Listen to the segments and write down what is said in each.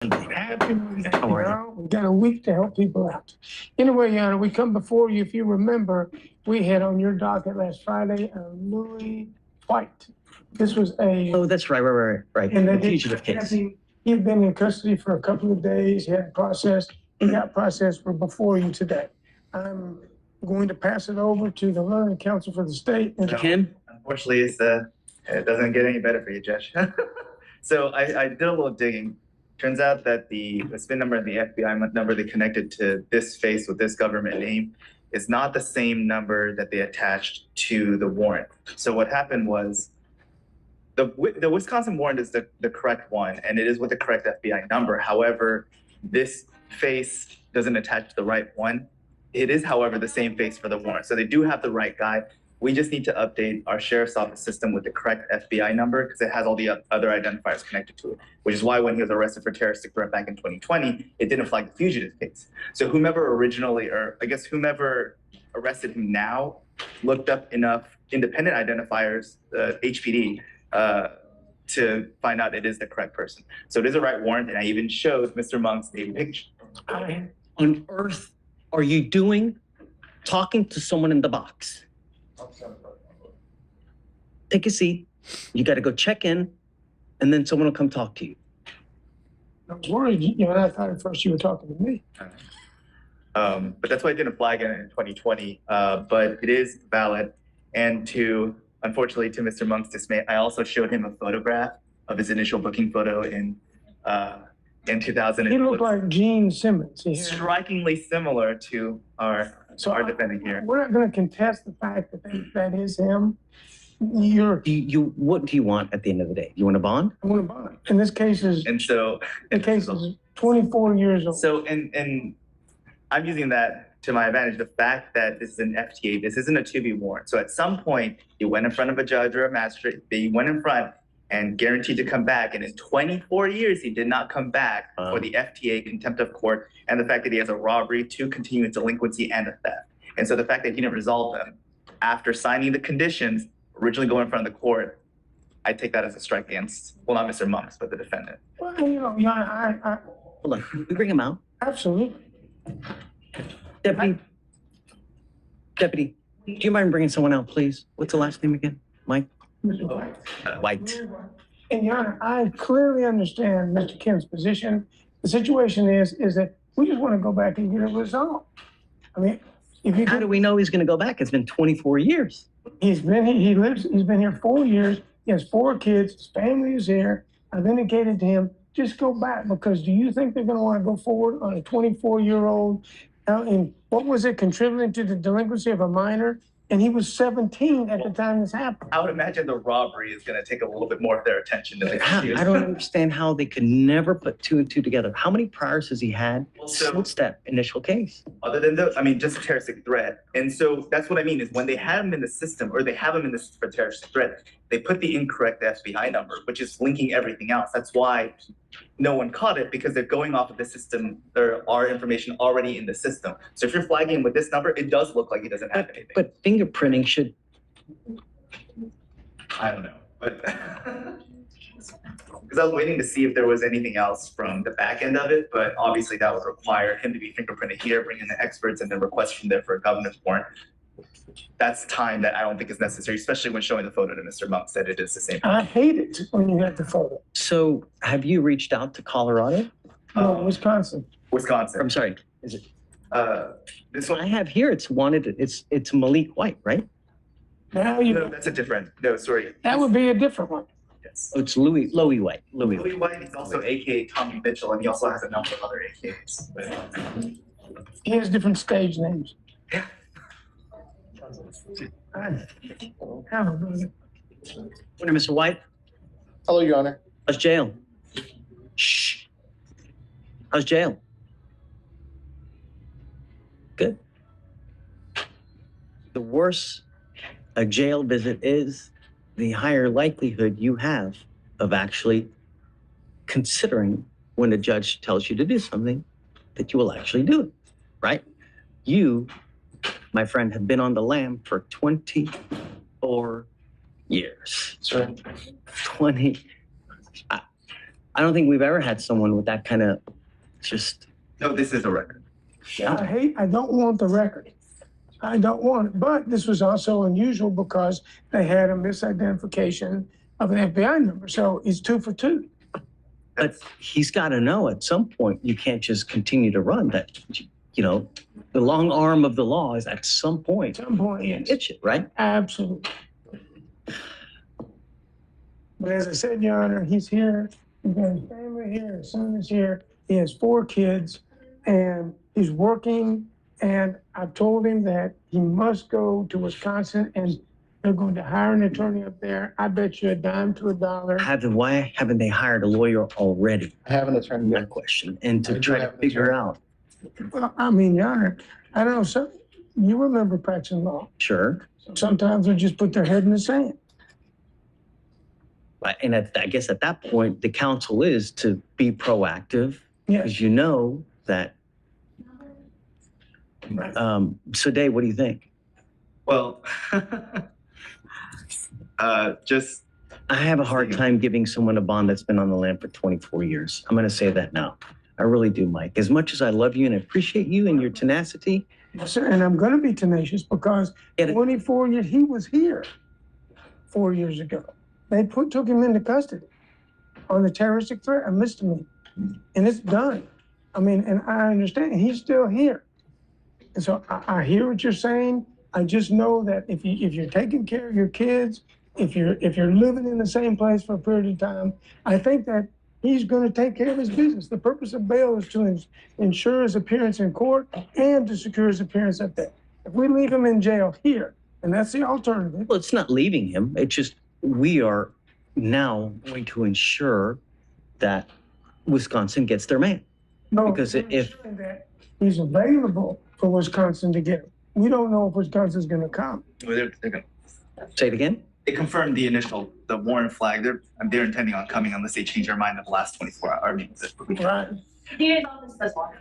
Happy Wednesday, How are you? Your Honor. We got a week to help people out. Anyway, Your Honor, we come before you. If you remember, we had on your docket last Friday, Louis White. This was Oh, that's right. The fugitive case. He had been in custody for a couple of days. He hadn't processed. He got processed for before you today. I'm going to pass it over to the learning counsel for the state. Kim? Unfortunately, it doesn't get any better for you, Judge. So I did a little digging. Turns out that the SPIN number and the FBI number they connected to this face with this government name is not the same number that they attached to the warrant. So what happened was the Wisconsin warrant is the correct one, and it is with the correct FBI number. However, this face doesn't attach to the right one. It is, however, the same face for the warrant. So they do have the right guy. We just need to update our sheriff's office system with the correct FBI number because it has all the other identifiers connected to it, which is why when he was arrested for terroristic threat back in 2020, it didn't flag the fugitive case. So whomever arrested him now looked up enough independent identifiers, HPD, to find out it is the correct person. So it is a right warrant, and I even showed Mr. Monk's a picture. What on earth are you doing talking to someone in the box? Take a seat. You got to go check in, and then someone will come talk to you. I was worried, I thought at first you were talking to me. But that's why I didn't flag it in 2020. But it is valid. And unfortunately, to Mr. Monk's dismay, I also showed him a photograph of his initial booking photo in 2000. He looked like Gene Simmons. Strikingly similar to our defendant here. We're not going to contest the fact that that is him. What do you want at the end of the day? You want a bond? I want a bond. And this case is, the case is 24 years old. So, and I'm using that to my advantage. The fact that this is an FTA, this isn't a 2B warrant. So at some point, he went in front of a judge or a magistrate. They went in front and guaranteed to come back. And in 24 years, he did not come back for the FTA, contempt of court, and the fact that he has a robbery, 2 continuing delinquency, and a theft. And so the fact that he didn't resolve them after signing the conditions, originally going in front of the court, I take that as a strike against, well, not Mr. Monks, but the defendant. Well, Hold on. We bring him out. Absolutely. Deputy, do you mind bringing someone out, please? What's the last name again? Mike? White. And Your Honor, I clearly understand Mr. Kim's position. The situation is that we just want to go back and get it resolved. I mean, How do we know he's going to go back? It's been 24 years. He's been here 4 years. He has 4 kids. His family is here. I've indicated to him, just go back, because do you think they're going to want to go forward on a 24-year-old? And what was it, contributing to the delinquency of a minor? And he was 17 at the time this happened. I would imagine the robbery is going to take a little bit more of their attention than I don't understand how they could never put 2 and 2 together. How many priors has he had since that initial case? Other than just a terroristic threat. And so that's what I mean is when they have him in the system, or they have him in the system for terroristic threat, they put the incorrect FBI number, which is linking everything else. That's why no one caught it, because they're going off of the system. There are information already in the system. So if you're flagging him with this number, it does look like he doesn't have anything. But fingerprinting should... I don't know, but because I was waiting to see if there was anything else from the back end of it, but obviously that would require him to be fingerprinted here, bring in the experts, and then request from there for a governance warrant. That's time that I don't think is necessary, especially when showing the photo to Mr. Monk said it is the same. I hate it when you have the photo. So have you reached out to Colorado? No, Wisconsin. I'm sorry, is it? This one I have here, it's wanted, it's Malik White, right? No, that's a different, no, sorry. That would be a different one. Yes. Oh, it's Louis White. Louis White, he's also AKA Tommy Mitchell, and he also has a number of other AKAs. He has different stage names. Morning, Mr. White. Hello, Your Honor. How's jail? Shh. How's jail? Good. The worse a jail visit is, the higher likelihood you have of actually considering when a judge tells you to do something that you will actually do it, right? You, my friend, have been on the lam for 24 years. Sir. I don't think we've ever had someone with that kind of just, No, this is a record. I don't want the record. I don't want it. But this was also unusual because they had a misidentification of an FBI number. So it's 2 for 2. but he's got to know at some point you can't just continue to run that, the long arm of the law is at some point. At some point, yes. It's it, right? Absolutely. But as I said, Your Honor, he's here. He's got his family here. His son is here. He has 4 kids, and he's working. And I've told him that he must go to Wisconsin, and they're going to hire an attorney up there. I bet you a dime to a dollar. Why haven't they hired a lawyer already? I have an attorney. That question, and I to do try to have an figure attorney. out. Well, I mean, Your Honor, I don't know. So you remember practicing law. Sure. Sometimes they just put their head in the sand. And I guess at that point, the counsel is to be proactive Yes. because you know that. So Dave, what do you think? Well, just I have a hard time giving someone a bond that's been on the land for 24 years. I'm going to say that now. I really do, Mike. As much as I love you and appreciate you and your tenacity. Yes, sir. And I'm going to be tenacious because Get it. 24 years, he was here 4 years ago. They took him into custody on a terroristic threat, a misdemeanor. And it's done. I mean, and I understand he's still here. And so I hear what you're saying. I just know that if you're taking care of your kids, if you're living in the same place for a period of time, I think that he's going to take care of his business. The purpose of bail is to ensure his appearance in court and to secure his appearance up there. If we leave him in jail here, and that's the alternative. Well, it's not leaving him. It's just we are now going to ensure that Wisconsin gets their man. No, Because we're if- ensuring that he's available for Wisconsin to get him. We don't know if Wisconsin's going to come. they're gonna, Say it again. they confirmed the warrant flag. They're intending on coming unless they change their mind in the last 24 hours. I mean, Right. Dean's office does want it.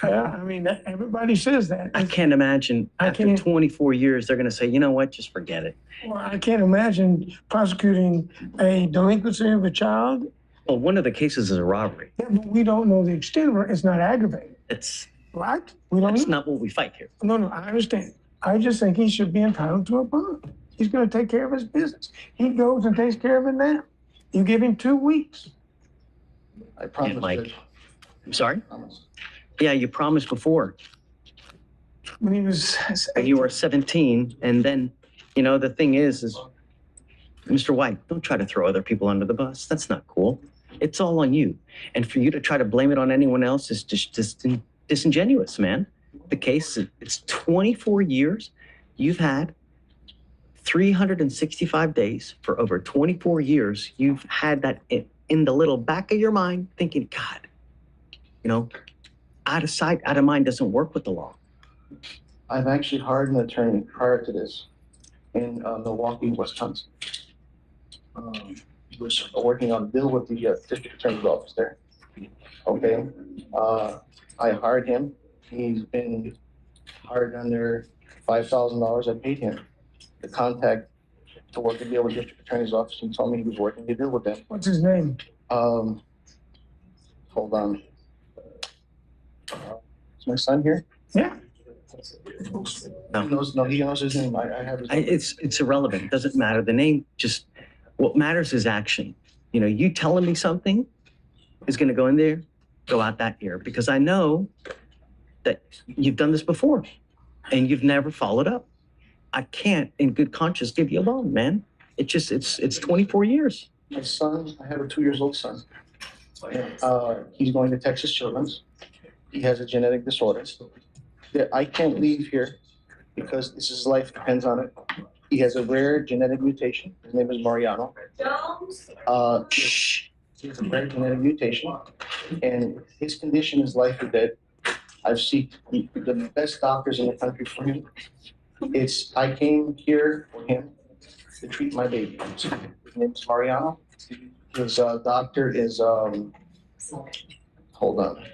Yeah, I mean, everybody says that. I can't imagine I after can't- 24 years, they're going to say, you know what, just forget it. Well, I can't imagine prosecuting a delinquency of a child. Well, one of the cases is a robbery. Yeah, but we don't know the extent of it. It's not aggravated, It's right? We don't that's know. not what we fight here. No, I understand. I just think he should be entitled to a bond. He's going to take care of his business. He goes and takes care of it now. You give him 2 weeks. I promise. Mike. Judge. I'm sorry? Promise. Yeah, you promised before. When he was And you were 17, and then, the thing is Mr. White, don't try to throw other people under the bus. That's not cool. It's all on you. And for you to try to blame it on anyone else is just disingenuous, man. The case, it's 24 years. You've had 365 days for over 24 years. You've had that in the little back of your mind thinking, God, out of sight, out of mind doesn't work with the law. I've actually hired an attorney prior to this in Milwaukee, Wisconsin. He was working on a bill with the district attorney's office there. Okay, I hired him. He's been hired under $5,000. I paid him the contact to work a deal with district attorney's office. He told me he was working a deal with them. What's his name? Hold on. Is my son here? Yeah. He knows his name. I have his name. It's irrelevant. It doesn't matter. The name just, what matters is action. You telling me something is going to go in there, go out that ear, because I know that you've done this before and you've never followed up. I can't in good conscience give you a loan, man. It's 24 years. My son, I have a 2-year-old son. He's going to Texas Children's. He has a genetic disorder. I can't leave here because his life depends on it. He has a rare genetic mutation. His name is Mariano. Shh. He has a rare genetic mutation, and his condition is life or death. I've seen the best doctors in the country for him. I came here for him to treat my baby. His name is Mariano. His doctor is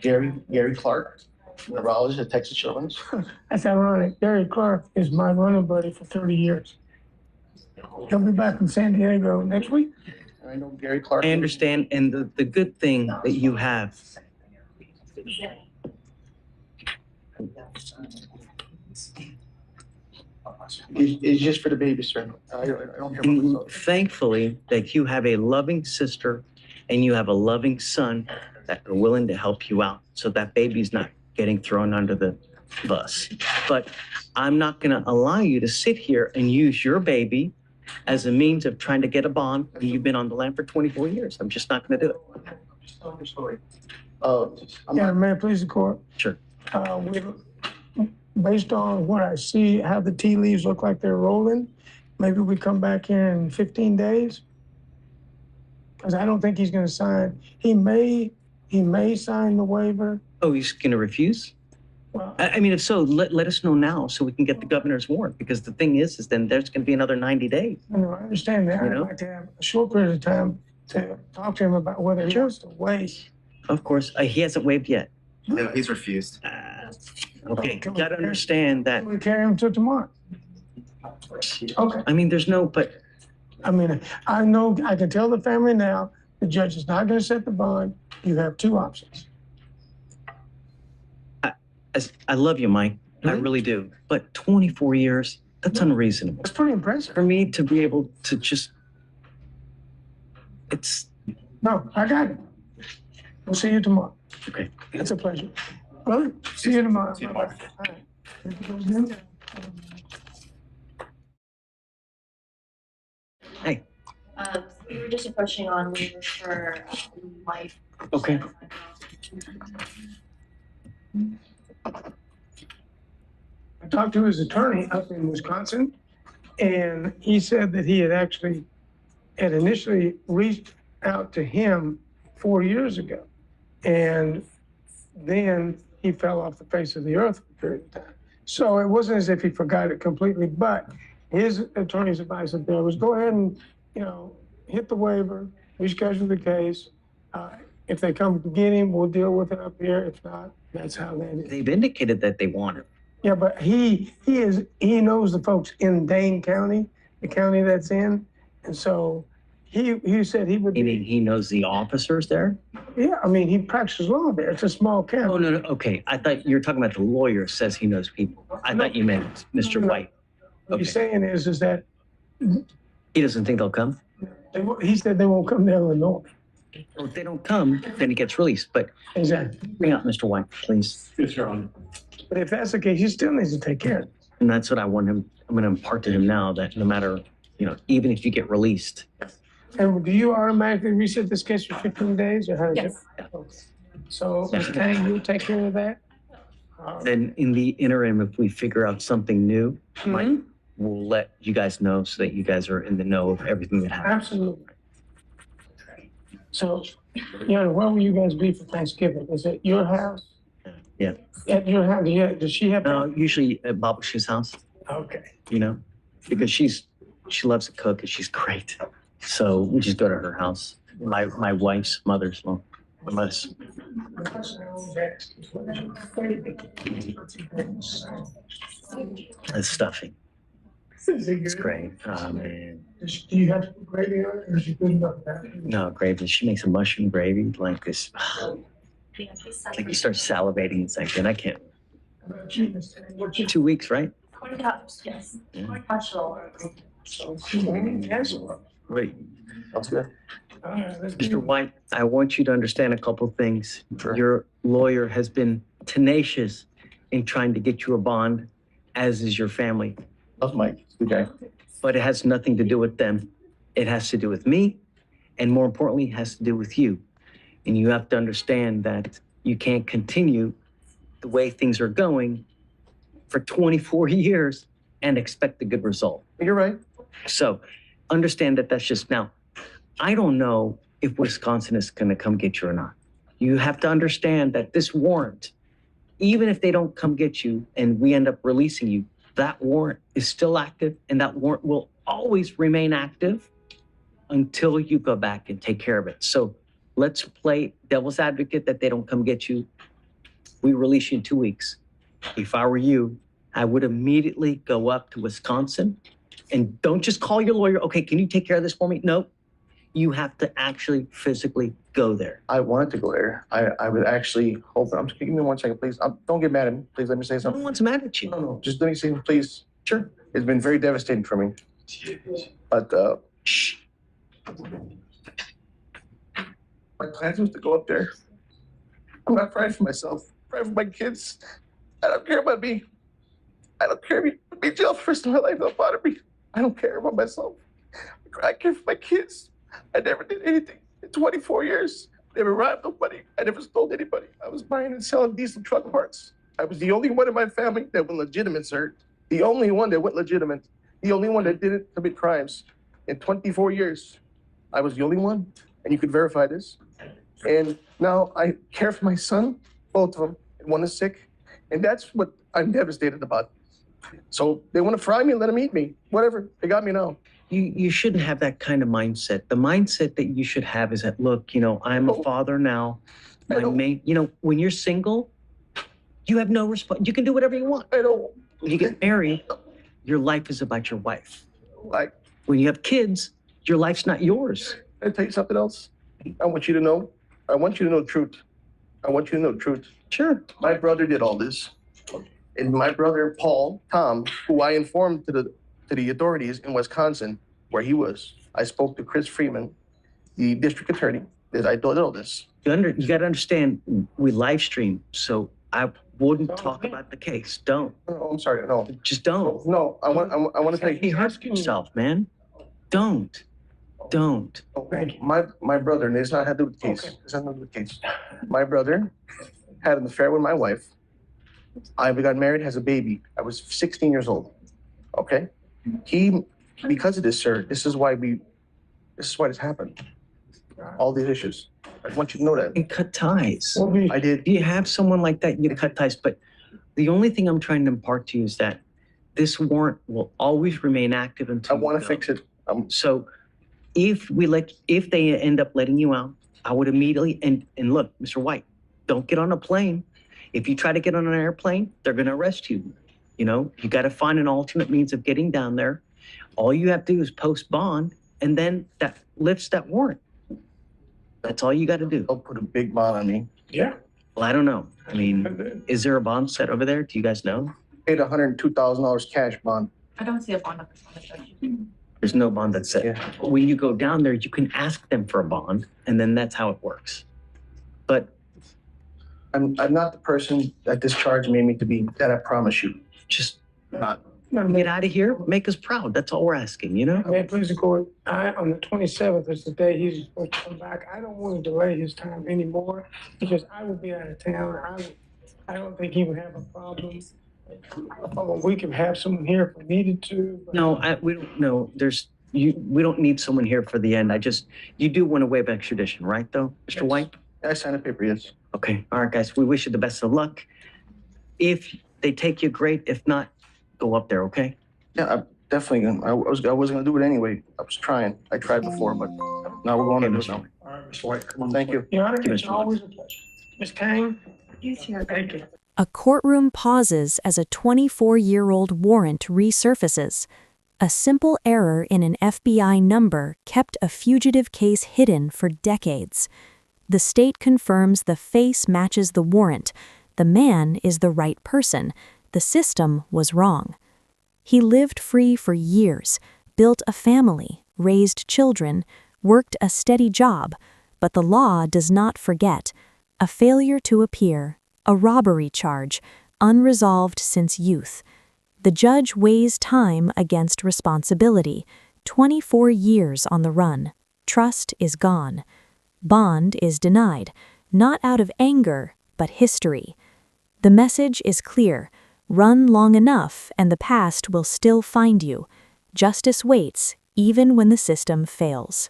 Gary Clark, neurologist at Texas Children's. That's ironic. Gary Clark is my running buddy for 30 years. He'll be back in San Diego next week. I know Gary Clark. I understand, and the good thing that you have, It's just for the baby, sir. I don't care about myself. thankfully, that you have a loving sister and you have a loving son that are willing to help you out, so that baby's not getting thrown under the bus. But I'm not gonna allow you to sit here and use your baby as a means of trying to get a bond. You've been on the land for 24 years. I'm just not gonna do it. Just tell your story. Yeah, may I please the court? Sure. Based on what I see, how the tea leaves look like they're rolling, maybe we come back here in 15 days. Because I don't think he's gonna sign. He may sign the waiver. Oh, he's gonna refuse? Well, I mean, if so, let us know now so we can get the governor's warrant, because the thing is then there's gonna be another 90 days. I understand that. You I'd know? like to have a short period of time to talk to him about whether he wants to wait. Of course, he hasn't waived yet. No, he's refused. Okay, you gotta understand that, We carry him till tomorrow. Okay. I mean, there's no, but I mean, I know, I can tell the family now, the judge is not gonna set the bond. You have two options. I love you, Mike. I really do. But 24 years, that's unreasonable. It's pretty impressive. For me to be able to just, it's, No, I got it. We'll see you tomorrow. okay. It's a pleasure. Brother, see you tomorrow. See you tomorrow. All right. Hey, We were just approaching on waivers for life. okay. I talked to his attorney up in Wisconsin, and he said that he had initially reached out to him 4 years ago. And then he fell off the face of the earth for a period of time. So it wasn't as if he forgot it completely, but his attorney's advice up there was go ahead and, hit the waiver, reschedule the case. If they come to get him, we'll deal with it up here. If not, that's how that is. They've indicated that they want it. Yeah, but he knows the folks in Dane County, the county that's in. And so he said he would Meaning be, he knows the officers there? yeah, I mean, he practices law there. It's a small county. Oh, no, okay. I thought you were talking about the lawyer says he knows people. I thought you meant Mr. White. What he's saying is that He doesn't think they'll come? he said they won't come to Illinois. Well, if they don't come, then he gets released. But Exactly. bring out Mr. White, please. Yes, Your Honor. But if that's the case, he still needs to take care of it. And that's what I want him, I'm gonna impart to him now, that no matter, even if you get released, And do you automatically reset this case for 15 days or how does it? Yes. Okay. So, Ms. Tang, you'll take care of that? then in the interim, if we figure out something new, Mike, Mhm. we'll let you guys know so that you guys are in the know of everything that happens. Absolutely. So, where will you guys be for Thanksgiving? Is it your house? Yeah. At your house, yeah, does she have? Usually at Babash's house, Okay. because she loves to cook and she's great. So we just go to her house. My wife's mother's law. That's stuffing. It's great. Oh, man. Do you have to put gravy on it or is she good enough that? No, gravy. She makes a mushroom gravy like this. Like you start salivating. It's like, and I can't. What you? 2 weeks, right? 20 cups, yes. Yeah. 20 cups or Yes. Wait, Sounds good. All right, let's Mr. do it. White, I want you to understand a couple of things. Sure. Your lawyer has been tenacious in trying to get you a bond, as is your family. Love Mike. He's a good guy. But it has nothing to do with them. It has to do with me, and more importantly, it has to do with you. And you have to understand that you can't continue the way things are going for 24 years and expect a good result. You're right. So understand that that's just now. I don't know if Wisconsin is going to come get you or not. You have to understand that this warrant, even if they don't come get you and we end up releasing you, that warrant is still active and that warrant will always remain active until you go back and take care of it. So let's play devil's advocate that they don't come get you. We release you in 2 weeks. If I were you, I would immediately go up to Wisconsin and don't just call your lawyer. Okay, can you take care of this for me? No, You have to actually physically go there. I wanted to go there. I was actually hoping, give me 1 second, please. Don't get mad at me. Please let me say No something. one's mad at you. No, just let me say, please. Sure. It's been very devastating for me. But Shh. my plans was to go up there. I'm not crying for myself. I'm crying for my kids. I don't care about me. I don't care if you be in jail for the rest of my life. Don't bother me. I don't care about myself. I care for my kids. I never did anything in 24 years. Never robbed nobody. I never stole anybody. I was buying and selling diesel truck parts. I was the only one in my family that went legitimate, sir. The only one that went legitimate. The only one that didn't commit crimes in 24 years. I was the only one, and you could verify this. And now I care for my son, both of them, and one is sick. And that's what I'm devastated about. So they want to fry me and let them eat me. Whatever, they got me now. You shouldn't have that kind of mindset. The mindset that you should have is that, look, I'm a father now. When you're single, you have no response. You can do whatever you want. I don't When you get married, your life is about your wife. like. When you have kids, your life's not yours. Can I tell you something else? I want you to know. I want you to know the truth. I want you to know the truth. Sure. My brother did all this. And my brother, Tom, who I informed to the authorities in Wisconsin where he was. I spoke to Chris Freeman, the district attorney, that I did all this. You got to understand, we live stream, so I wouldn't talk about the case. Don't. Oh, I'm sorry. No. Just don't. No, I want to tell He you. hurt yourself, man. Don't. My brother, and it's not had to do with the case. Okay. It's not had to do with the case. My brother had an affair with my wife. I got married, has a baby. I was 16 years old. Okay? Because of this, sir, this is why this happened. All these issues. I want you to know that. And cut ties. I did. If you have someone like that, you cut ties. But the only thing I'm trying to impart to you is that this warrant will always remain active until I want you to go. fix it. So if they end up letting you out, I would immediately, and look, Mr. White, don't get on a plane. If you try to get on an airplane, they're going to arrest you. You got to find an alternate means of getting down there. All you have to do is post bond, and then that lifts that warrant. That's all you got to do. They'll put a big bond on me. Yeah. Well, I don't know. I mean, is there a bond set over there? Do you guys know? Paid $102,000 cash bond. I don't see a bond up on the judge. There's no bond that's set. Yeah. When you go down there, you can ask them for a bond, and then that's how it works. But I'm not the person that this charge made me to be. That I promise you. just Not. get out of here, make us proud. That's all we're asking, May it please the court, on the 27th is the day he's supposed to come back. I don't want to delay his time anymore because I will be out of town. I don't think he would have a problem. We could have someone here if we needed to. but- No, we don't know. We don't need someone here for the end. You do want to waive extradition, right though, Mr. Yes. White? I signed a paper, yes. Okay, all right, guys, we wish you the best of luck. If they take you, great. If not, go up there, okay? Yeah, I'm definitely gonna. I wasn't gonna do it anyway. I was trying. I tried before, but now we're going to do it now. All right, Mr. White, come on. Thank you. Your Honor, Give us it's one. always a pleasure. Ms. Kane, You too. thank you. A courtroom pauses as a 24-year-old warrant resurfaces. A simple error in an FBI number kept a fugitive case hidden for decades. The state confirms the face matches the warrant. The man is the right person. The system was wrong. He lived free for years, built a family, raised children, worked a steady job, but the law does not forget. A failure to appear, a robbery charge, unresolved since youth. The judge weighs time against responsibility. 24 years on the run. Trust is gone. Bond is denied, not out of anger, but history. The message is clear. Run long enough and the past will still find you. Justice waits, even when the system fails.